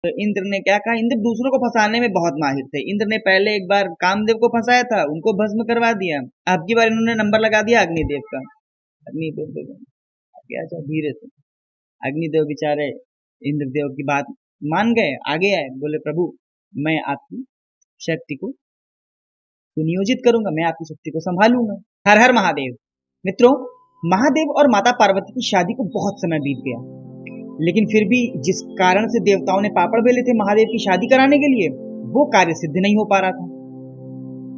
तो इंद्र ने क्या कहा, इंद्र दूसरों को फंसाने में बहुत माहिर थे। इंद्र ने पहले एक बार कामदेव को फंसाया था, उनको भस्म करवा दिया। अब की बार इन्होंने नंबर लगा दिया अग्निदेव का। अग्निदेव क्या था, धीरे से अग्निदेव बेचारे इंद्रदेव की बात मान गए, आगे आए, बोले प्रभु मैं आपकी शक्ति को सुनियोजित करूंगा, मैं आपकी शक्ति को संभालूंगा। हर हर महादेव। मित्रों, महादेव और माता पार्वती की शादी को बहुत समय बीत गया, लेकिन फिर भी जिस कारण से देवताओं ने पापड़ बेले थे महादेव की शादी कराने के लिए, वो कार्य सिद्ध नहीं हो पा रहा था।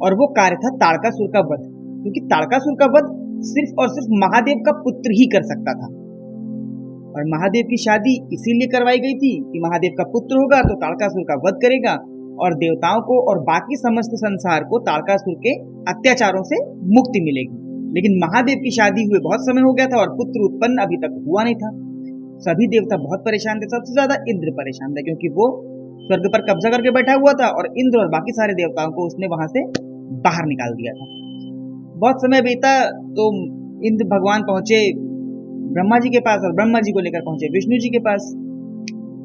और वो कार्य था ताड़कासुर का वध, क्योंकि ताड़कासुर का वध सिर्फ और सिर्फ महादेव का पुत्र ही कर सकता था। और महादेव की शादी इसीलिए करवाई गई थी कि महादेव का पुत्र होगा तो ताड़कासुर का वध करेगा और देवताओं को और बाकी समस्त संसार को ताड़कासुर के अत्याचारों से मुक्ति मिलेगी। लेकिन महादेव की शादी हुए बहुत समय हो गया था और पुत्र उत्पन्न अभी तक हुआ नहीं था। सभी देवता बहुत परेशान थे, सबसे ज्यादा इंद्र परेशान था, क्योंकि वो स्वर्ग पर कब्जा करके बैठा हुआ था और इंद्र और बाकी सारे देवताओं को उसने वहां से बाहर निकाल दिया था। बहुत समय बीता तो इंद्र भगवान पहुंचे ब्रह्मा जी के पास और ब्रह्मा जी को लेकर पहुंचे विष्णु जी के पास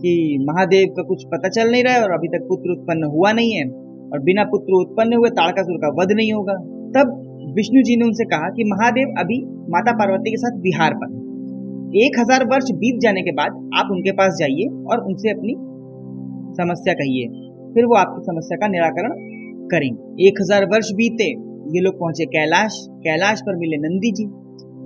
कि महादेव का कुछ पता चल नहीं रहा है और अभी तक पुत्र उत्पन्न हुआ नहीं है और बिना पुत्र उत्पन्न हुए ताड़कासुर का वध नहीं होगा। तब विष्णु जी ने उनसे कहा कि महादेव अभी माता पार्वती के साथ विहार पर 1000 वर्ष बीत जाने के बाद आप उनके पास जाइए और उनसे अपनी समस्या कहिए, फिर वो आपकी समस्या का निराकरण करेंगे। 1000 वर्ष बीते, ये लोग पहुंचे कैलाश। कैलाश पर मिले नंदी जी।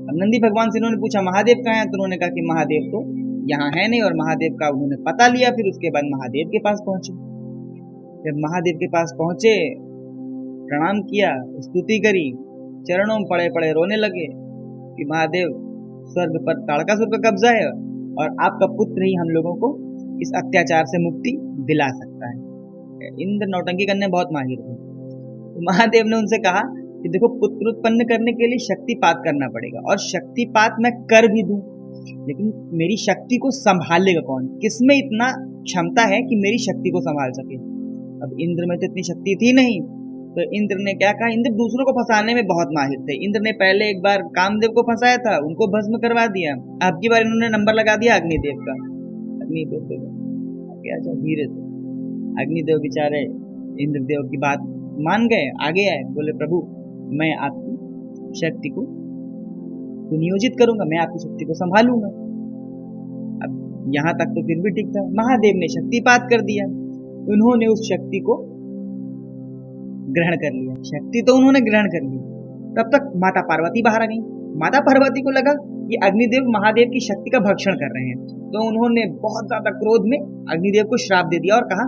अब नंदी भगवान से इन्होंने पूछा महादेव कहाँ हैं, तो उन्होंने कहा कि महादेव तो यहाँ है नहीं, और महादेव का उन्होंने पता लिया। फिर उसके बाद महादेव के पास पहुंचे। जब महादेव के पास पहुंचे, प्रणाम किया, स्तुति करी, चरणों में पड़े पड़े रोने लगे कि महादेव स्वर्ग पर ताड़कासुर का कब्जा है और आपका पुत्र ही हम लोगों को इस अत्याचार से मुक्ति दिला सकता है। इंद्र नौटंकी करने बहुत माहिर थे। तो महादेव ने उनसे कहा कि देखो, पुत्र उत्पन्न करने के लिए शक्तिपात करना पड़ेगा और शक्तिपात मैं कर भी दूं, लेकिन मेरी शक्ति को संभालेगा कौन? किसमें इतना क्षमता है कि मेरी शक्ति को संभाल सके? अब इंद्र में तो इतनी शक्ति थी नहीं। तो इंद्र ने क्या कहा, इंद्र दूसरों को फंसाने में बहुत माहिर थे। इंद्र ने पहले एक बार कामदेव को फंसाया था, उनको भस्म करवा दिया। अब की बार इन्होंने नंबर लगा दिया अग्निदेव का। अग्निदेव क्या था, धीरे से अग्निदेव बेचारे इंद्रदेव की बात मान गए, आगे आए, बोले प्रभु मैं आपकी शक्ति को सुनियोजित करूंगा, मैं आपकी शक्ति को संभालूंगा। अब यहां तक तो फिर भी ठीक था। महादेव ने शक्तिपात कर दिया, उन्होंने उस शक्ति को ग्रहण कर लिया। शक्ति तो उन्होंने ग्रहण कर ली। तब तक माता पार्वती बाहर आ गई। माता पार्वती को लगा कि अग्निदेव महादेव की शक्ति का भक्षण कर रहे हैं, तो उन्होंने बहुत ज्यादा क्रोध में अग्निदेव को श्राप दे दिया और कहा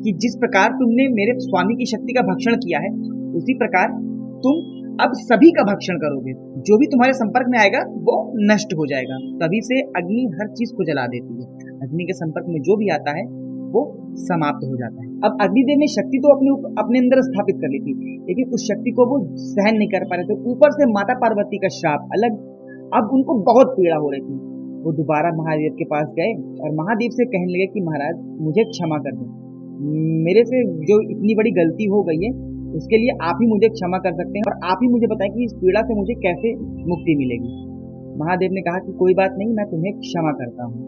कि जिस प्रकार तुमने मेरे स्वामी की शक्ति का भक्षण किया है, उसी प्रकार तुम अब सभी का भक्षण करोगे। जो भी तुम्हारे संपर्क में आएगा वो नष्ट हो जाएगा। तभी से अग्नि हर चीज को जला देती है। अग्नि के संपर्क में जो भी आता है वो समाप्त हो जाता है। अब अग्निदेव ने शक्ति तो अपने अंदर स्थापित कर ली थी, लेकिन उस शक्ति को वो सहन नहीं कर पा रहे थे। ऊपर से माता पार्वती का श्राप अलग। अब उनको बहुत पीड़ा हो रही थी। वो दोबारा महादेव के पास गए और महादेव से कहने लगे कि महाराज मुझे क्षमा कर दो, मेरे से जो इतनी बड़ी गलती हो गई है उसके लिए आप ही मुझे क्षमा कर सकते हैं और आप ही मुझे बताएं कि इस पीड़ा से मुझे कैसे मुक्ति मिलेगी। महादेव ने कहा कि कोई बात नहीं, मैं तुम्हें क्षमा करता हूँ,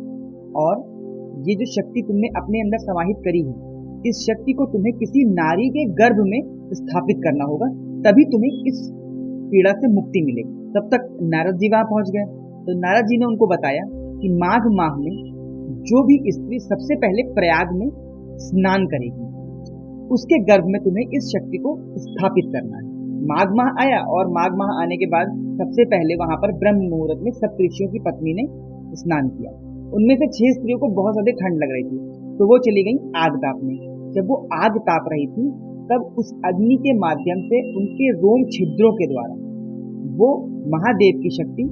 और ये जो शक्ति तुमने अपने अंदर समाहित करी है, इस शक्ति को तुम्हें किसी नारी के गर्भ में स्थापित करना होगा, तभी तुम्हें इस पीड़ा से मुक्ति मिलेगी। तब तक नारद जी वहां पहुंच गए। तो नारद जी ने उनको बताया कि माघ माह में जो भी स्त्री सबसे पहले प्रयाग में स्नान करेगी, उसके गर्भ में तुम्हें इस शक्ति को स्थापित करना है। माघ माह आया और माघ माह आने के बाद सबसे पहले वहां पर ब्रह्म मुहूर्त में सप्तऋषियों की पत्नी ने स्नान किया। उनमें से 6 स्त्रियों को बहुत ज्यादा ठंड लग रही थी, तो वो चली गई आग तापने। जब वो आग ताप रही थी, तब उस अग्नि के माध्यम से उनके रोम छिद्रों के द्वारा वो महादेव की शक्ति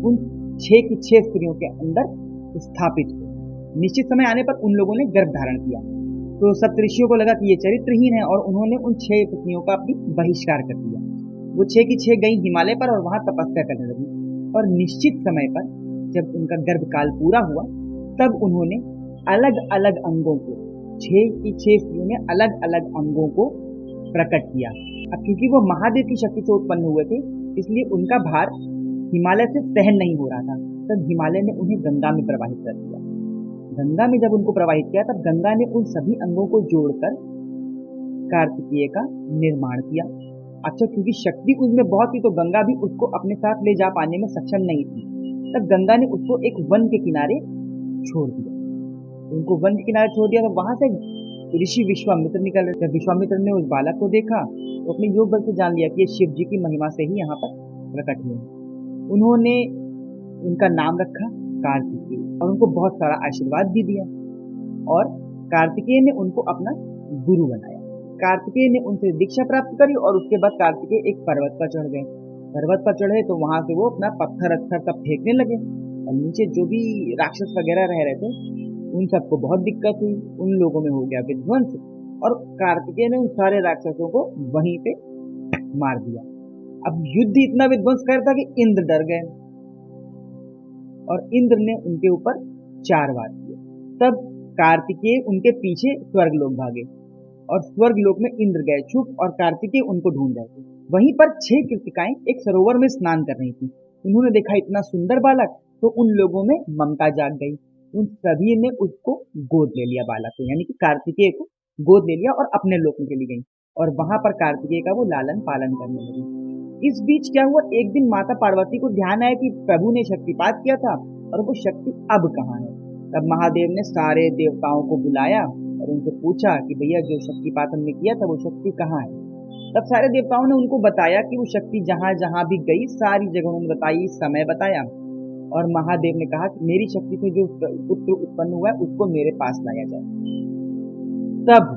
उन 6 की 6 स्त्रियों के अंदर स्थापित हुई। निश्चित समय आने पर उन लोगों ने गर्भ धारण किया। तो सप्तऋषियों को लगा कि ये चरित्रहीन है और उन्होंने उन 6 पत्नियों का अपनी बहिष्कार कर दिया। वो 6 की 6 गई हिमालय पर और वहां तपस्या करने लगी। और निश्चित समय पर जब उनका गर्भकाल पूरा हुआ, तब उन्होंने अलग अलग अंगों को, 6 की 6 स्त्रियों ने अलग अलग अंगों को प्रकट किया। अब क्योंकि वो महादेव की शक्ति से उत्पन्न हुए थे, इसलिए उनका भार हिमालय से सहन नहीं हो रहा था। तब हिमालय ने उन्हें गंगा में प्रवाहित कर दिया। गंगा में जब उनको प्रवाहित किया तब गंगा ने उन सभी अंगों को जोड़कर कार्तिकेय का निर्माण किया। अच्छा, क्योंकि शक्ति उसमें बहुत थी तो गंगा भी उसको अपने साथ ले जा पाने में सक्षम नहीं थी। तब गंगा ने उसको एक वन के किनारे छोड़ दिया। उनको वन के किनारे छोड़ दिया तो वहां से ऋषि विश्वामित्र निकल रहे थे। विश्वामित्र ने उस बालक को देखा तो अपने योग बल से जान लिया कि ये शिव जी की महिमा से ही यहाँ पर प्रकट हुए। उन्होंने उनका नाम रखा कार्तिकेय और उनको बहुत सारा आशीर्वाद भी दिया और कार्तिकेय ने उनको अपना गुरु बनाया। कार्तिकेय ने उनसे दीक्षा प्राप्त करी और उसके बाद कार्तिकेय एक पर्वत पर चढ़ गए। पर्वत पर चढ़े तो वहां से वो अपना पत्थर अत्थर सब फेंकने लगे और नीचे जो भी राक्षस वगैरह रह रहे थे उन सबको बहुत दिक्कत हुई। उन लोगों में हो गया विध्वंस और कार्तिकेय ने उन सारे राक्षसों को वहीं पे मार दिया। अब युद्ध इतना विध्वंस कर था कि इंद्र डर गए और इंद्र ने उनके ऊपर 4 वार किए। तब कार्तिकेय उनके पीछे स्वर्गलोक भागे और स्वर्गलोक में इंद्र गए छुप और कार्तिकेय उनको ढूंढ रहे थे। वहीं पर 6 कृतिकाएं एक सरोवर में स्नान कर रही थी। उन्होंने देखा इतना सुंदर बालक तो उन लोगों में ममता जाग गई। उन सभी ने उसको गोद ले लिया, बालक को यानी कि कार्तिकेय को गोद ले लिया और अपने लोक में चली गई और वहां पर कार्तिकेय का वो लालन पालन करने लगी। इस बीच क्या हुआ, एक दिन माता पार्वती को ध्यान आया कि प्रभु ने शक्तिपात किया था और वो शक्ति अब कहाँ है। तब महादेव ने सारे देवताओं को बुलाया और उनसे पूछा कि भैया जो शक्तिपात हमने किया था वो शक्ति कहाँ है। तब सारे देवताओं ने उनको बताया कि वो शक्ति जहां जहां भी गई सारी जगह उन्होंने बताई, समय बताया और महादेव ने कहा कि मेरी शक्ति से जो पुत्र उत्पन्न हुआ है उसको मेरे पास लाया जाए। तब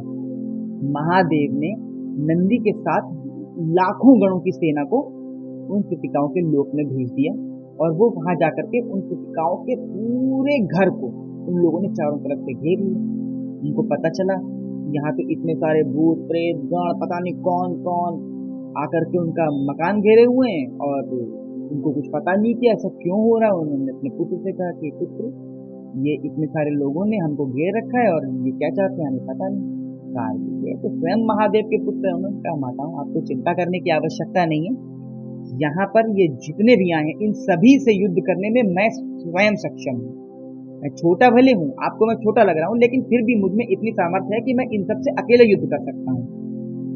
महादेव ने नंदी के साथ लाखों गणों की सेना को उन कृतिकाओं के लोक में भेज दिया और वो वहां जाकर के उन कृतिकाओं के पूरे घर को उन लोगों ने चारों तरफ से घेर लिया। उनको पता चला यहाँ पे इतने सारे भूत प्रेत गण पता नहीं कौन कौन आकर के उनका मकान घेरे हुए हैं और उनको कुछ पता नहीं कि ऐसा क्यों हो रहा है। उन्होंने अपने पुत्र से कहा कि पुत्र, ये इतने सारे लोगों ने हमको घेर रखा है और ये क्या चाहते हैं हमें पता नहीं। कार्तिकेय तो स्वयं महादेव के पुत्र हैं। उन्होंने कहा माता हूँ, आपको चिंता करने की आवश्यकता नहीं है। यहाँ पर ये जितने भी आए हैं इन सभी से युद्ध करने में मैं स्वयं सक्षम हूँ। मैं छोटा भले हूँ, आपको मैं छोटा लग रहा हूँ, लेकिन फिर भी मुझ में इतनी सामर्थ्य है कि मैं इन सब से अकेले युद्ध कर सकता हूँ।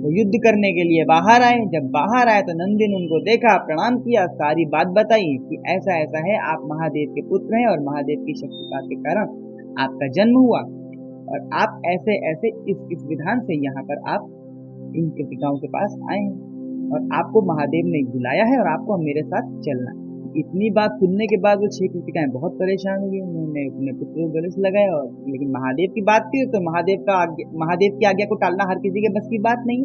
वो युद्ध करने के लिए बाहर आए। जब बाहर आए तो नंदी ने उनको देखा, प्रणाम किया, सारी बात बताई कि ऐसा ऐसा है, आप महादेव के पुत्र हैं और महादेव की शक्तिपात के कारण आपका जन्म हुआ और आप ऐसे ऐसे इस विधान से यहाँ पर आप इन कृतिकाओं के पास आए हैं और आपको महादेव ने बुलाया है और आपको मेरे साथ चलना है। इतनी बात सुनने के बाद वो 6 कृतिकाएं बहुत परेशान हुई। उन्होंने अपने पुत्र को गले से लगाया और लेकिन महादेव की बात थी तो महादेव की आज्ञा को टालना हर किसी के बस की बात नहीं।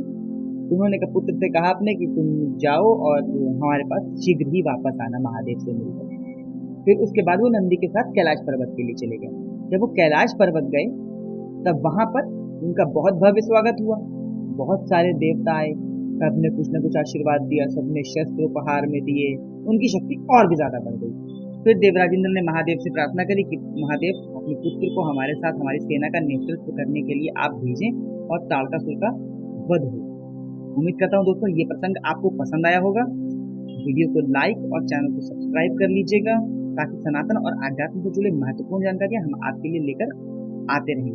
उन्होंने पुत्र से कहा अपने कि तुम जाओ और हमारे पास शीघ्र ही वापस आना महादेव से मिलकर। फिर उसके बाद वो नंदी के साथ कैलाश पर्वत के लिए चले गए। जब वो कैलाश पर्वत गए तब वहां पर उनका बहुत भव्य स्वागत हुआ। बहुत सारे देवता आए, सबने कुछ न कुछ आशीर्वाद दिया, सबने शस्त्र उपहार में दिए, उनकी शक्ति और भी ज्यादा बढ़ गई। फिर देवराजेंद्र ने महादेव से प्रार्थना करी कि महादेव अपने पुत्र को हमारे साथ हमारी सेना का नेतृत्व करने के लिए आप भेजें और ताड़कासुर का वध हो। उम्मीद करता हूँ दोस्तों ये प्रसंग आपको पसंद आया होगा। वीडियो को लाइक और चैनल को सब्सक्राइब कर लीजिएगा ताकि सनातन और आध्यात्म से जुड़े महत्वपूर्ण जानकारियां हम आपके लिए लेकर आते रहें।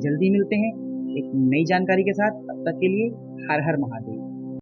जल्दी मिलते हैं एक नई जानकारी के साथ। तब तक के लिए हर हर महादेव।